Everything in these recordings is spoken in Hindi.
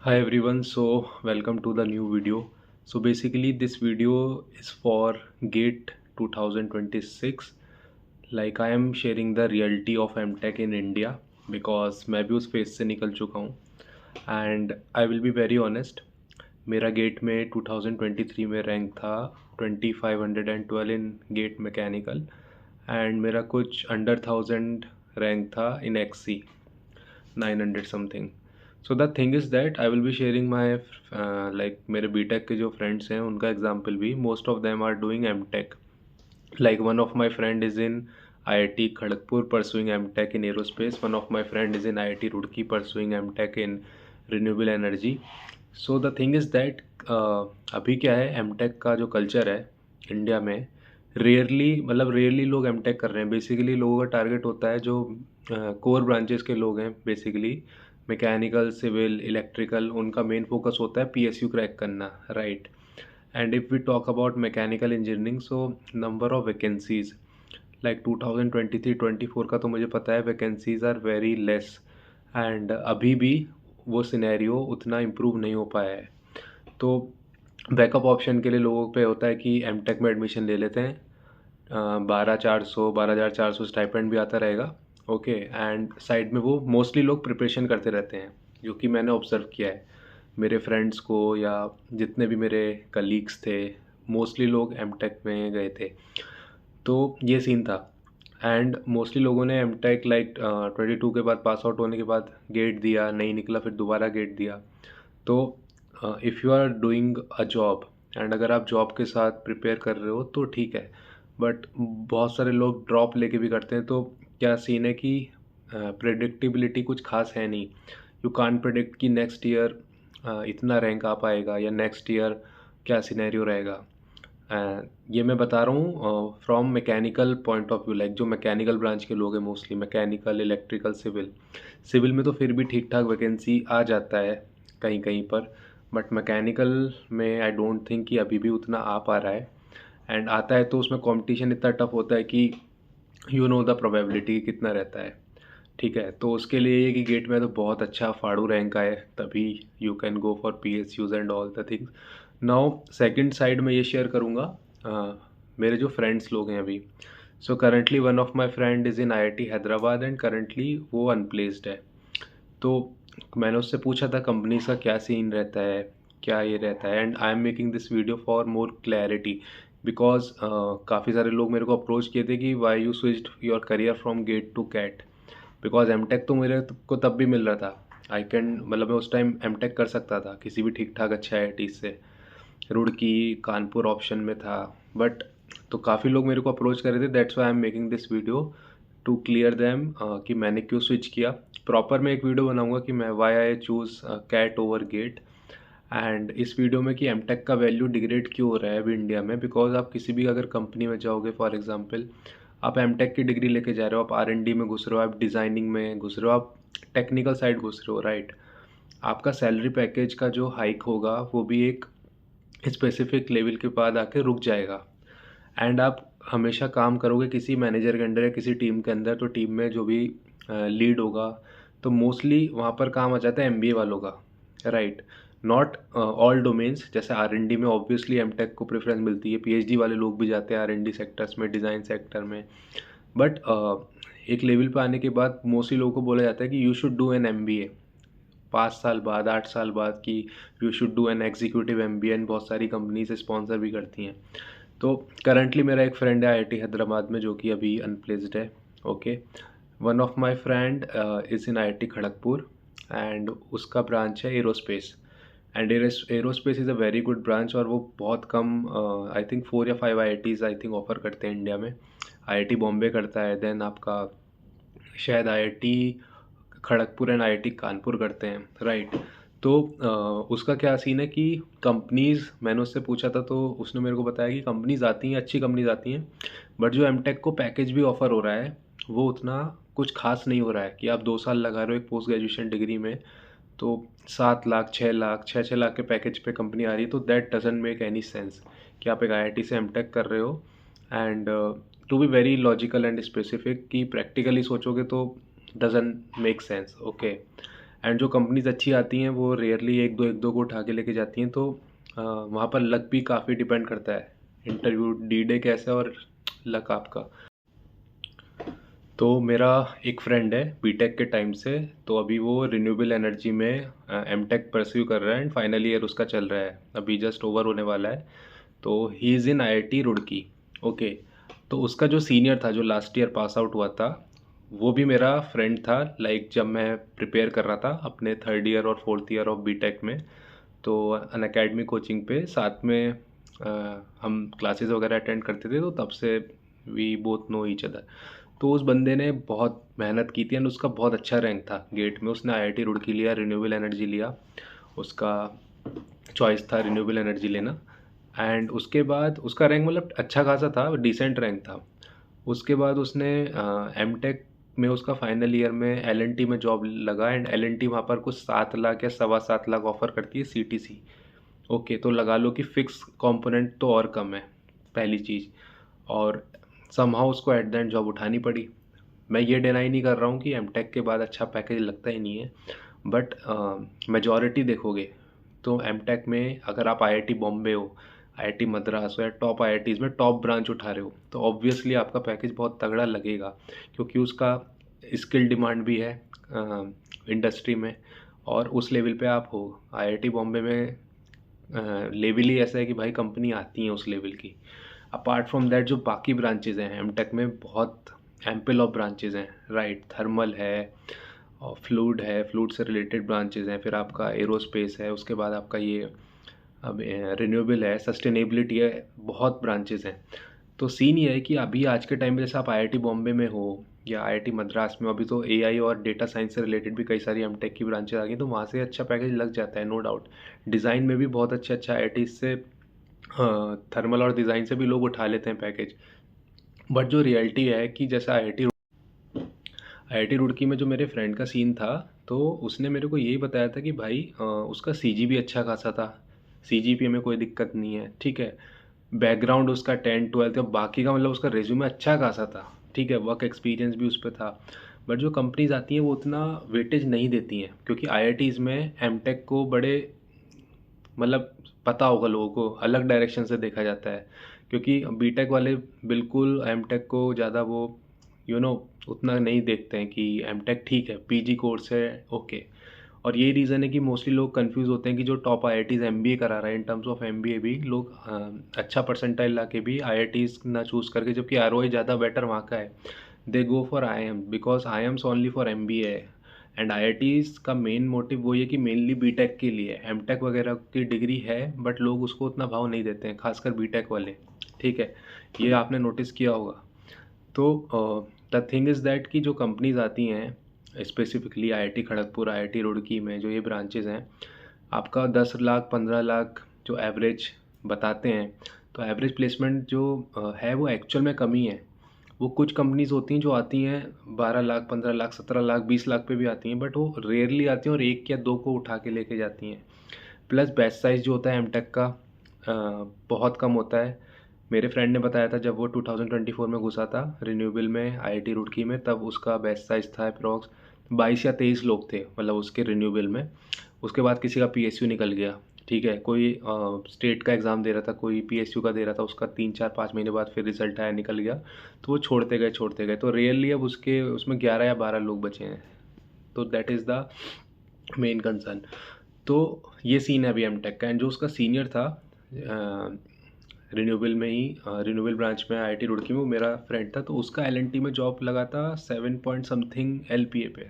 Hi everyone, so welcome to the new video. So basically this video is for GATE 2026. Like I am sharing the reality of MTech in India because मैं भी उस फेज से निकल चुका हूँ and I will be very honest. मेरा गेट में 2023 में रैंक था 2512 इन गेट मैकेनिकल एंड मेरा कुछ अंडर 1000 रैंक था इन एक्सी 900 something. So the thing is that I will be sharing my like मेरे बीटेक के जो फ्रेंड्स हैं उनका एग्जाम्पल भी. Most of them are doing M tech. Like one of my friend is in IIT Kharagpur pursuing MTech in aerospace. One of my friend is in IIT Roorkee pursuing MTech in renewable energy. So the thing is that अभी क्या है MTech का जो कल्चर है इंडिया में रेयरली लोग MTech कर रहे हैं. बेसिकली लोगों का टारगेट होता है जो कोर ब्रांचेस के लोग हैं. बेसिकली मैकेनिकल, सिविल, इलेक्ट्रिकल, उनका मेन फोकस होता है PSU क्रैक करना, right. And if we talk about mechanical engineering, so number of vacancies like 2023-24 का तो मुझे पता है vacancies are very less and अभी भी वो सिनेरियो उतना इम्प्रूव नहीं हो पाया है. तो बैकअप ऑप्शन के लिए लोगों पे होता है कि एम टेक में एडमिशन ले लेते हैं. 12,400 स्टाइपेंड भी आता रहेगा. ओके, एंड साइड में वो मोस्टली लोग प्रिपरेशन करते रहते हैं, जो कि मैंने ऑब्ज़र्व किया है मेरे फ्रेंड्स को या जितने भी मेरे कलीग्स थे. मोस्टली लोग एम टेक में गए थे. तो ये सीन था एंड मोस्टली लोगों ने एम टेक लाइक 22 के बाद पास आउट होने के बाद गेट दिया, नहीं निकला, फिर दोबारा गेट दिया. तो if you are doing a job एंड अगर आप जॉब के साथ प्रिपेयर कर रहे हो तो ठीक है, बट बहुत सारे लोग ड्रॉप लेके भी करते हैं. तो क्या सीन है कि प्रेडिक्टिबिलिटी कुछ खास है नहीं. यू कान प्रेडिक्ट कि नेक्स्ट ईयर इतना रैंक आ पाएगा या नेक्स्ट ईयर क्या सिनेरियो रहेगा. ये मैं बता रहा हूँ from mechanical point of view. Like जो मैकेनिकल ब्रांच के लोग हैं, मोस्टली मैकेनिकल, इलेक्ट्रिकल, सिविल में तो फिर भी ठीक ठाक वैकेंसी आ जाता है कहीं कहीं पर, बट मैकेनिकल में आई डोंट थिंक कि अभी भी उतना आ पा रहा है. एंड आता है तो उसमें कंपटीशन इतना टफ होता है कि यू नो द प्रोबेबिलिटी कितना रहता है. ठीक है, तो उसके लिए ये कि गेट में तो बहुत अच्छा फाड़ू रैंक आए तभी you can go for PSUs and all the things. Now second side में ये शेयर करूँगा मेरे जो फ्रेंड्स लोग हैं अभी. So currently one of my friend is in IIT Hyderabad and currently वो अनप्लेस्ड है. तो मैंने उससे पूछा था कंपनीज का क्या सीन रहता है, क्या ये रहता है. And I am making this video for more clarity because काफ़ी सारे लोग मेरे को अप्रोच किए थे कि why you switched your career from GATE to CAT. Because M tech तो मेरे को तब भी मिल रहा था. आई कैन मतलब मैं उस टाइम एम टेक कर सकता था किसी भी ठीक ठाक अच्छा IIT से. रुड़की, कानपुर ऑप्शन में था. बट तो काफ़ी लोग मेरे को अप्रोच कर रहे थे. That's why I am making this video to clear them कि मैंने क्यों स्विच किया. प्रॉपर मैं एक वीडियो बनाऊंगा कि मैं why I choose CAT over GATE. And इस वीडियो में कि एमटेक का वैल्यू डिग्रेड क्यों हो रहा है अभी इंडिया में. बिकॉज आप किसी भी अगर कंपनी में जाओगे, फॉर एग्जांपल आप एमटेक की डिग्री लेके जा रहे हो, आप R&D में घुस रहे हो, आप डिज़ाइनिंग में घुस रहे हो, आप टेक्निकल साइड घुस रहे हो, राइट. आपका सैलरी पैकेज का जो हाइक होगा वो भी एक स्पेसिफिक लेवल के बाद आके रुक जाएगा. एंड आप हमेशा काम करोगे किसी मैनेजर के अंडर या किसी टीम के अंदर. तो टीम में जो भी लीड होगा तो मोस्टली वहाँ पर काम आ जाता है MBA वालों का, राइट. Not all domains. जैसे R&D में ऑब्वियसली एमटेक को प्रेफरेंस मिलती है, PhD वाले लोग भी जाते हैं R&D सेक्टर्स में, डिज़ाइन सेक्टर में. बट एक लेवल पे आने के बाद मोस्टली लोगों को बोला जाता है कि you should do an MBA 5 साल बाद, 8 साल बाद, कि you should do an executive MBA. And बहुत सारी कंपनी से स्पॉन्सर भी करती हैं. तो करंटली मेरा एक फ्रेंड है IIT हैदराबाद में जो कि अभी अनप्लेस्ड है. Okay, one of my friend is in IIT Kharagpur and उसका ब्रांच है aerospace. And aerospace is a very good branch और वो बहुत कम आई थिंक 4 या 5 IITs आई थिंक ऑफर करते हैं इंडिया में. IIT बॉम्बे करता है, देन आपका शायद IIT Kharagpur and IIT Kanpur करते हैं, राइट. तो उसका क्या सीन है कि कंपनीज़, मैंने उससे पूछा था तो उसने मेरे को बताया कि कंपनीज़ आती हैं, अच्छी कंपनीज़ आती हैं, बट जो एमटेक को पैकेज भी ऑफ़र हो रहा है वो उतना कुछ खास नहीं हो रहा है. कि आप 2 साल लगा रहे हो एक पोस्ट ग्रेजुएशन डिग्री में तो 7 लाख, 6 लाख, 6-6 लाख के पैकेज पे कंपनी आ रही है. तो that doesn't make any sense कि आप एक IIT से एमटेक कर रहे हो. And to be very logical and specific कि प्रैक्टिकली सोचोगे तो doesn't make sense. Okay, and जो कंपनीज़ अच्छी आती हैं वो रेयरली एक दो को उठा के लेके जाती हैं, तो वहाँ पर लक भी काफ़ी डिपेंड करता है। इंटरव्यू डी डे कैसा है और लक आपका। तो मेरा एक फ्रेंड है बीटेक के टाइम से, तो अभी वो रिन्यूएबल एनर्जी में एमटेक परस्यू कर रहा है एंड फाइनल ईयर उसका चल रहा है, अभी जस्ट ओवर होने वाला है। तो he is in IIT Roorkee. Okay. तो उसका जो सीनियर था जो लास्ट ईयर पास आउट हुआ था, वो भी मेरा फ्रेंड था। लाइक जब मैं प्रिपेयर कर रहा था अपने थर्ड ईयर और फोर्थ ईयर ऑफ बीटेक में, तो अन अकेडमी कोचिंग पे साथ में हम क्लासेस वगैरह अटेंड करते थे, तो तब से we both know each other. तो उस बंदे ने बहुत मेहनत की थी एंड उसका बहुत अच्छा रैंक था गेट में। उसने आईआईटी रुड़की लिया, रिन्यूएबल एनर्जी लिया, उसका चॉइस था रिन्यूएबल एनर्जी लेना। एंड उसके बाद उसका रैंक मतलब अच्छा खासा था, डिसेंट रैंक था। उसके बाद उसने एमटेक में उसका फाइनल ईयर में एलएनटी में जॉब लगा एंड एलएनटी वहाँ पर कुछ 7 लाख या 7.25 लाख ऑफर करती है सीटीसी। ओके, तो लगा लो कि फिक्स कंपोनेंट तो और कम है, पहली चीज़। और समहाउ उसको एट द एंड जॉब उठानी पड़ी। मैं ये डिनाई नहीं कर रहा हूँ कि एमटेक के बाद अच्छा पैकेज लगता ही नहीं है, बट मेजॉरिटी देखोगे तो एमटेक में अगर आप आईआईटी बॉम्बे हो, आईआईटी मद्रास हो या टॉप आईआईटीज़ में टॉप ब्रांच उठा रहे हो, तो ऑब्वियसली आपका पैकेज बहुत तगड़ा लगेगा, क्योंकि उसका स्किल डिमांड भी है इंडस्ट्री में, और उस लेवल पे आप हो। आईआईटी बॉम्बे में लेवल ही ऐसा है कि भाई कंपनी आती हैं उस लेवल की। अपार्ट फ्रॉम दैट जो बाकी ब्रांचेज़ हैं एमटेक में, बहुत एम्पल ऑफ ब्रांचेज़ हैं, राइट। थर्मल है और फ्लूड है, फ्लूड से रिलेटेड ब्रांचेज़ हैं, फिर आपका एरोस्पेस है, उसके बाद आपका ये अब रिन्यूएबल है, सस्टेनेबिलिटी है, बहुत ब्रांचेज़ हैं। तो सीन ये है कि अभी आज के टाइम में जैसे आप आईआईटी बॉम्बे में हो या आईआईटी मद्रास में, अभी तो एआई और डेटा साइंस से रिलेटेड भी कई सारी एमटेक की ब्रांचेज आ गई, तो वहाँ से अच्छा पैकेज लग जाता है, नो डाउट। डिज़ाइन में भी बहुत अच्छा आईआईटी से, थर्मल और डिज़ाइन से भी लोग उठा लेते हैं पैकेज। बट जो रियलिटी है कि जैसा आईआईटी रुड़की में जो मेरे फ्रेंड का सीन था, तो उसने मेरे को यही बताया था कि भाई उसका सीजी भी अच्छा खासा था, सीजीपीए में कोई दिक्कत नहीं है, ठीक है। बैकग्राउंड उसका 10 12 या बाकी का मतलब उसका रेज्यूमे अच्छा खासा था, ठीक है। वर्क एक्सपीरियंस भी उस पर था। बट जो कंपनीज आती हैं वो उतना वेटेज नहीं देती हैं, क्योंकि आईआईटीज़ में एमटेक को बड़े मतलब पता होगा लोगों को अलग डायरेक्शन से देखा जाता है, क्योंकि बीटेक वाले बिल्कुल एमटेक को ज़्यादा वो उतना नहीं देखते हैं कि एमटेक ठीक है, पीजी कोर्स है, ओके। और यही रीज़न है कि मोस्टली लोग कंफ्यूज होते हैं कि जो टॉप आईआईटीज़ एमबीए करा रहा है, इन टर्म्स ऑफ एमबीए भी लोग अच्छा परसेंटाइल ला के भी आईआईटीज़ ना चूज़ करके, जबकि आरओआई ज़्यादा बेटर वहाँ का है, they go for IIM, because IIMs only for MBA है। एंड आईआईटीज़ का मेन मोटिव वही है कि मेनली बीटेक के लिए, एमटेक वगैरह की डिग्री है बट लोग उसको उतना भाव नहीं देते हैं, खासकर बीटेक वाले, ठीक है। ये आपने नोटिस किया होगा। तो द थिंग इज़ दैट कि जो कंपनीज आती हैं specifically IIT Kharagpur, IIT Roorkee में जो ये ब्रांचेज़ हैं, आपका 10 लाख 15 लाख जो एवरेज बताते हैं, तो एवरेज प्लेसमेंट जो है वो एक्चुअल में कम ही है। वो कुछ कंपनीज होती हैं जो आती हैं 12 लाख 15 लाख 17 लाख 20 लाख पे भी आती हैं, बट वो रेयरली आती हैं और एक या दो को उठा के लेके जाती हैं। प्लस बैच साइज़ जो होता है एमटेक का बहुत कम होता है। मेरे फ्रेंड ने बताया था जब वो 2024 में घुसा था रिन्यूएबल में आईआईटी रुड़की में, तब उसका बैच साइज़ था अप्रॉक्स 22 या 23 लोग थे, मतलब उसके रिन्यूएबल में। उसके बाद किसी का पीएसयू निकल गया, ठीक है। कोई स्टेट का एग्ज़ाम दे रहा था, कोई पीएसयू का दे रहा था, उसका 3 4 5 महीने बाद फिर रिजल्ट आया, निकल गया, तो वो छोड़ते गए। तो रियली अब उसके उसमें 11 या 12 लोग बचे हैं। तो that is the main concern. तो ये सीन है अभी एमटेक का। एंड जो उसका सीनियर था रिन्यूएबल में ही, रिन्यूएबल ब्रांच में आईआईटी रुड़की में, वो मेरा फ्रेंड था, तो उसका एलएनटी में जॉब लगा था 7 पॉइंट समथिंग एलपीए पे।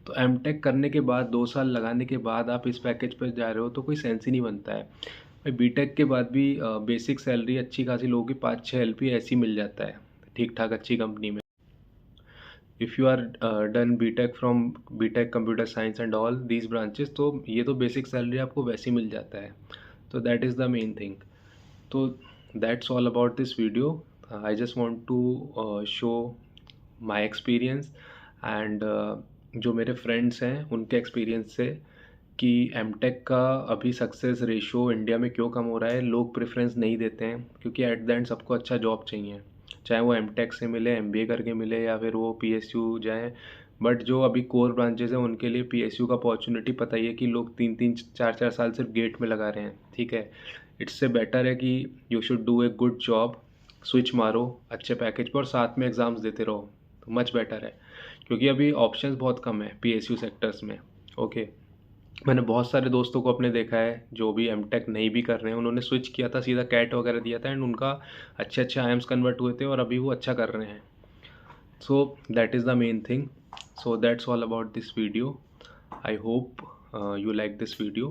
तो एमटेक करने के बाद 2 साल लगाने के बाद आप इस पैकेज पर जा रहे हो, तो कोई सेंस ही नहीं बनता है भाई। बीटेक के बाद भी बेसिक सैलरी अच्छी खासी लोगों की 5 6 एलपी ऐसी मिल जाता है, ठीक ठाक अच्छी कंपनी में। If you are done BTech from BTech computer science and all these branches, तो ये तो बेसिक सैलरी आपको वैसे ही मिल जाता है। तो that is the main thing. तो that's all about this video. I just want to show my experience and जो मेरे फ्रेंड्स हैं उनके एक्सपीरियंस से, कि एमटेक का अभी सक्सेस रेशो इंडिया में क्यों कम हो रहा है। लोग प्रेफरेंस नहीं देते हैं क्योंकि एट द एंड सबको अच्छा जॉब चाहिए, चाहे वो एमटेक से मिले, एमबीए करके मिले, या फिर वो पीएसयू जाए, बट जो अभी कोर ब्रांचेस हैं उनके लिए पीएसयू का अपॉर्चुनिटी पता ही है कि लोग 3-3 4-4 साल सिर्फ गेट में लगा रहे हैं, ठीक है। इससे बेटर है कि you should do a good job, switch मारो अच्छे पैकेज पर और साथ में एग्ज़ाम्स देते रहो, तो मच बेटर है। क्योंकि अभी ऑप्शंस बहुत कम है पीएसयू सेक्टर्स में। ओके, मैंने बहुत सारे दोस्तों को अपने देखा है जो भी एमटेक नहीं भी कर रहे हैं, उन्होंने स्विच किया था, सीधा कैट वगैरह दिया था एंड उनका अच्छे अच्छे आईएम्स कन्वर्ट हुए थे और अभी वो अच्छा कर रहे हैं। So that is the main thing. So that's all about this video. I hope you like this video.